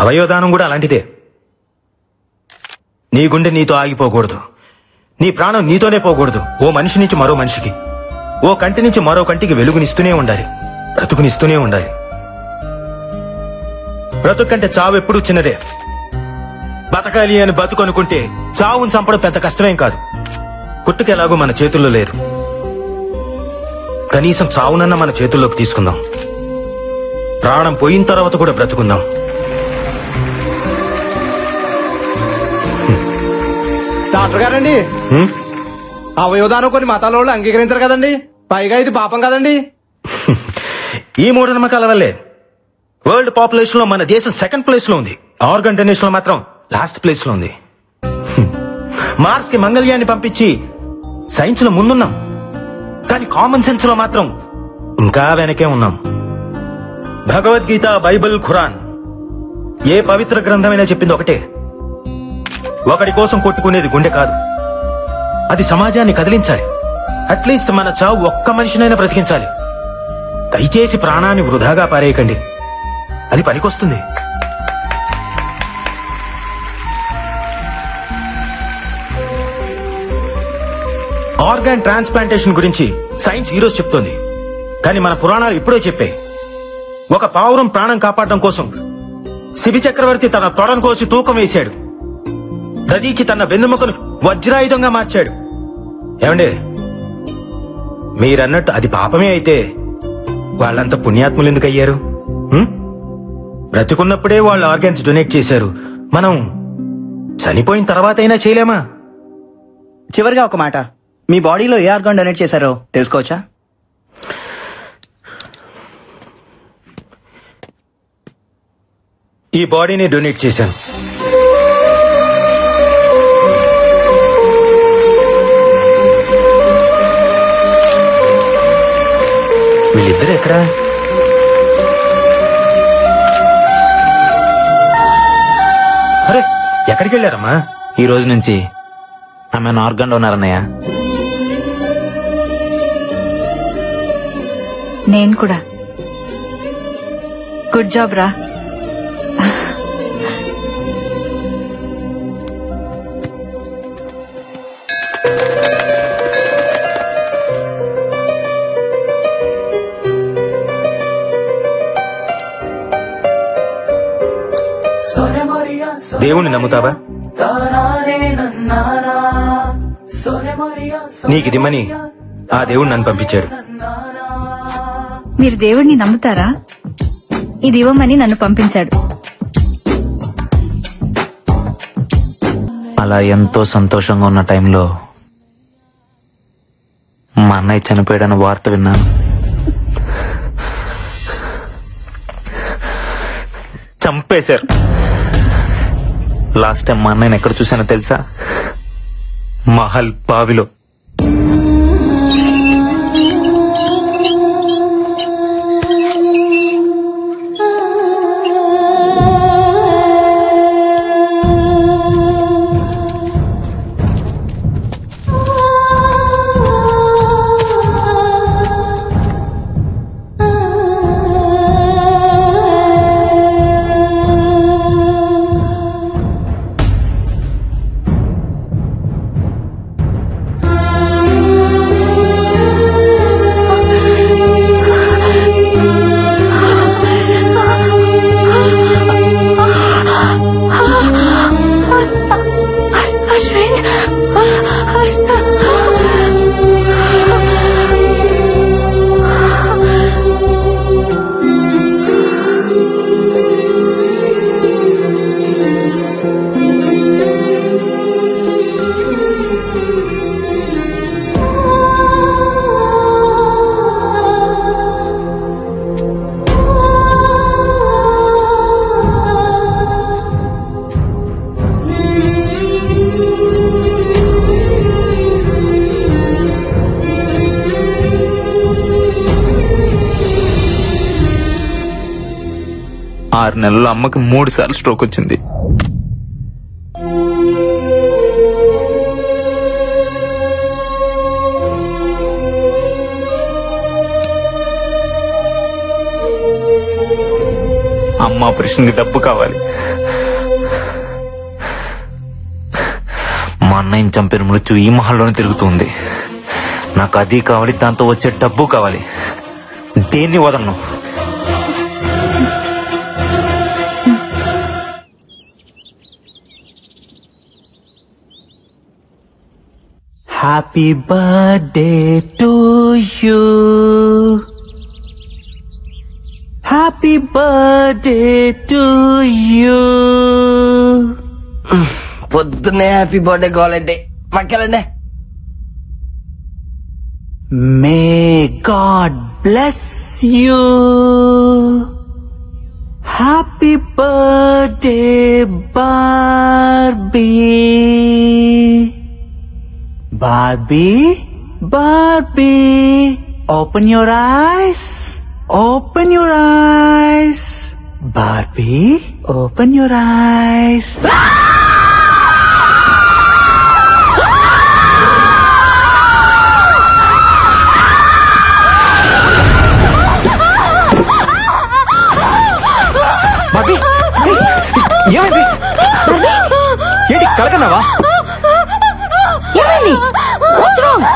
అవయవదానం కూడా అలాంటిదే. నీ గుండె నీతో ఆగిపోకూడదు, నీ ప్రాణం నీతోనే పోకూడదు. ఓ మనిషి నుంచి మరో మనిషికి, ఓ కంటి నుంచి మరో కంటికి వెలుగునిస్తూనే ఉండాలి, బ్రతుకునిస్తూనే ఉండాలి. బ్రతుకు కంటే చావు ఎప్పుడూ చిన్నదే. బతకాలి అని బతుకనుకుంటే చావును చంపడం పెద్ద కష్టమేం కాదు. పుట్టుకెలాగూ మన చేతుల్లో లేదు. కనీసం చావునన్నా మన చేతుల్లోకి తీసుకుందాం. ప్రాణం పోయిన తర్వాత కూడా బ్రతుకుందాం. డాక్టర్ గారండి, అవయవదానం కొన్ని మతాల వాళ్ళు అంగీకరించారు కదండి, పైగా ఇది పాపం కదండి. ఈ మూఢనమ్మకాల వల్లే వరల్డ్ పాపులేషన్ లో మన దేశం సెకండ్ ప్లేస్ లో ఉంది. ఆర్గన్ డొనేషన్ లో మాత్రం లాస్ట్ ప్లేస్ లో ఉంది. మార్స్ కి మంగళ్యాన్ని పంపించి సైన్స్ లో ముందున్నాం, కానీ కామన్ సెన్స్ లో మాత్రం ఇంకా వెనకే ఉన్నాం. భగవద్గీత, బైబిల్, ఖురాన్ ఏ పవిత్ర గ్రంథమైనా చెప్పింది ఒకటే, ఒకడి కోసం కొట్టుకునేది గుండె కాదు, అది సమాజాన్ని కదిలించాలి. అట్లీస్ట్ మన చావు ఒక్క మనిషినైనా బ్రతికించాలి. దయచేసి ప్రాణాన్ని వృధాగా పారేయకండి, అది పనికొస్తుంది. ఆర్గాన్ ట్రాన్స్ప్లాంటేషన్ గురించి సైన్స్ ఈరోజు చెప్తోంది, కానీ మన పురాణాలు ఇప్పుడే చెప్పాయి. ఒక పావురం ప్రాణం కాపాడడం కోసం శిబి చక్రవర్తి తన తొడను కోసి తూకం వేశాడు. దదీకి తన వెన్నెముకను వజ్రాయుధంగా మార్చాడు. ఏమండి, మీరన్నట్టు అది పాపమే అయితే వాళ్ళంత పుణ్యాత్ములు ఎందుకు అయ్యారు? బ్రతికున్నప్పుడే వాళ్ళు ఆర్గాన్స్ డొనేట్ చేశారు, మనం చనిపోయిన తర్వాత అయినా చేయలేమా? చివరిగా ఒక మాట, మీ బాడీలో ఏ ఆర్గాన్ డొనేట్ చేశారో తెలుసుకోవచ్చా? ఈ బాడీని డొనేట్ చేశాను. వీళ్ళిద్దరు ఎక్కడా? అరే, ఎక్కడికి వెళ్ళారమ్మా? ఈ రోజు నుంచి ఆమె ఆర్గాన్ డోనర్ అన్నయ్య. నేను కూడా. గుడ్ జాబ్ రా. దేవుణ్ణి నమ్ముతావా? నీకిదిమ్మని ఆ దేవుడు నన్ను పంపించాడు. మీరు దేవుడిని నమ్ముతారా? ఇది ఇవ్వమని నన్ను పంపించాడు. అలా ఎంతో సంతోషంగా ఉన్న టైంలో మా అన్నయ్య చనిపోయాడన్న వార్త విన్నాను. చంపేశారు. లాస్ట్ టైం మా అన్నయ్యని ఎక్కడ చూసానో తెలుసా? మహల్ బావిలో. ఆరు నెలల్లో అమ్మకి 3 సార్లు స్ట్రోక్ వచ్చింది. అమ్మ ఆపరేషన్ కి డబ్బు కావాలి. మా అన్నయ్యని చంపిన మృత్యు ఈ మహల్లోనే తిరుగుతుంది. నాకు అది కావాలి, దాంతో వచ్చే డబ్బు కావాలి. దేన్ని వదలను. Happy birthday to you, happy birthday to you. పొద్దున్నే హ్యాపీ బర్త్డే కావాలంటే పక్కెళ్ళండి. May God bless you. Happy birthday Barbie. Barbie, Barbie, open your eyes, open your eyes. Barbie, open your eyes. Bobby, ఏమైంది? ఏంటి కలకన్నావా?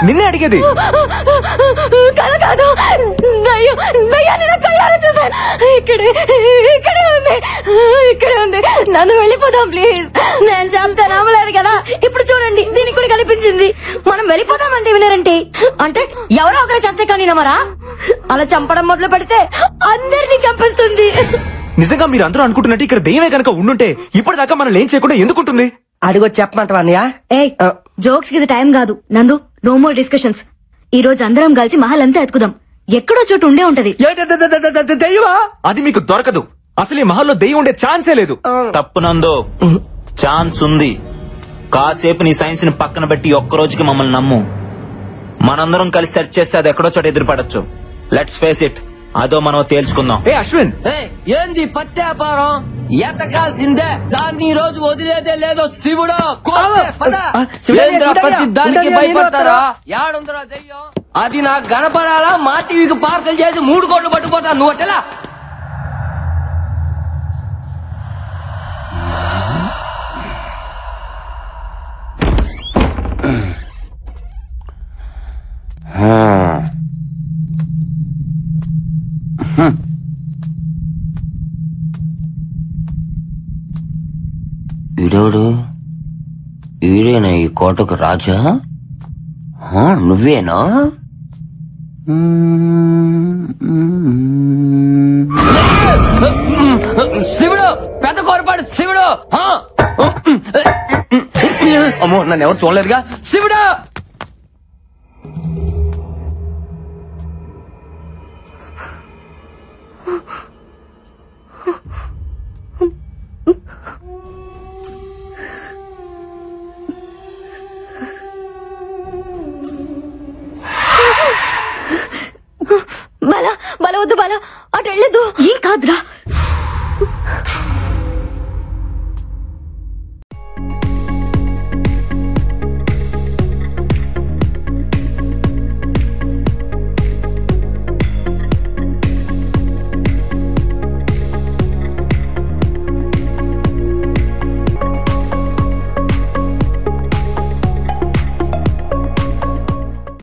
నిన్నే అడిగేది. కల కాదు, దయ్యాన్ని నా కళ్ళారా చూసాను. ఇక్కడే ఉంది. నన్ను వెళ్ళిపోదాం ప్లీజ్. నేను చంపితే నమ్మలేదు కదా, ఇప్పుడు చూడండి దీనికి కూడా కనిపించింది. మనం వెళ్ళిపోదామంటే వినరంటే, అంటే ఎవరో ఒకరు చేస్తే కానీ నమ్మరా? అలా చంపడం మొదలు పెడితే అందరినీ చంపేస్తుంది. నిజంగా మీరు అందరూ అనుకుంటున్నట్టు ఇక్కడ దెయ్యమే కనుక ఉండుంటే ఇప్పటిదాకా మనం ఏం చేయకుండా ఎందుకుంటుంది? అడిగొచ్చి చెప్పమంటావా అన్నయ్య? ఏయ్, జోక్స్ కి ఇది టైం కాదు. నందు, నో మోర్ డిస్కషన్స్. ఈ రోజు అందరం కలిసి మహల్ అంతా ఎత్తుకుదాం. ఎక్కడో చోటు ఉండే ఉంటది. దెయ్యమా? అది మీకు దొరకదు. అసలు ఈ మహల్లో దెయ్యం ఉండే ఛాన్సే లేదు. తప్పు నందో, ఛాన్స్ ఉంది. కాసేపు నీ సైన్స్ ని పక్కన పెట్టి ఒక్క రోజుకి మమ్మల్ని నమ్ము. మనందరం కలిసి సెర్చ్ చేస్తే అది ఎక్కడో చోట ఎదురుపడచ్చు. Let's face it. అదో మనం తేల్చుకుందాం. ఏ అశ్విన్, ఏంది పత్యాపారం? ఎతకాల్సిందే, దాన్ని ఈ రోజు వదిలేదే లేదో. శివుడు దానికి భయపడతారా? యాడుందరా దెయ్యం? అది నాకు కనపడాలా? మా టీవీకి పార్సల్ చేసి 3 కోట్లు పట్టుకుపోతా. నువ్వు అట్టెలా? వీడోడు వీడేనా ఈ కోటకు రాజా? నువ్వేనా? శివుడు, పెద్ద కోరపాడు శివుడు. అమ్మో, నన్ను ఎవరు చూడలేదుగా.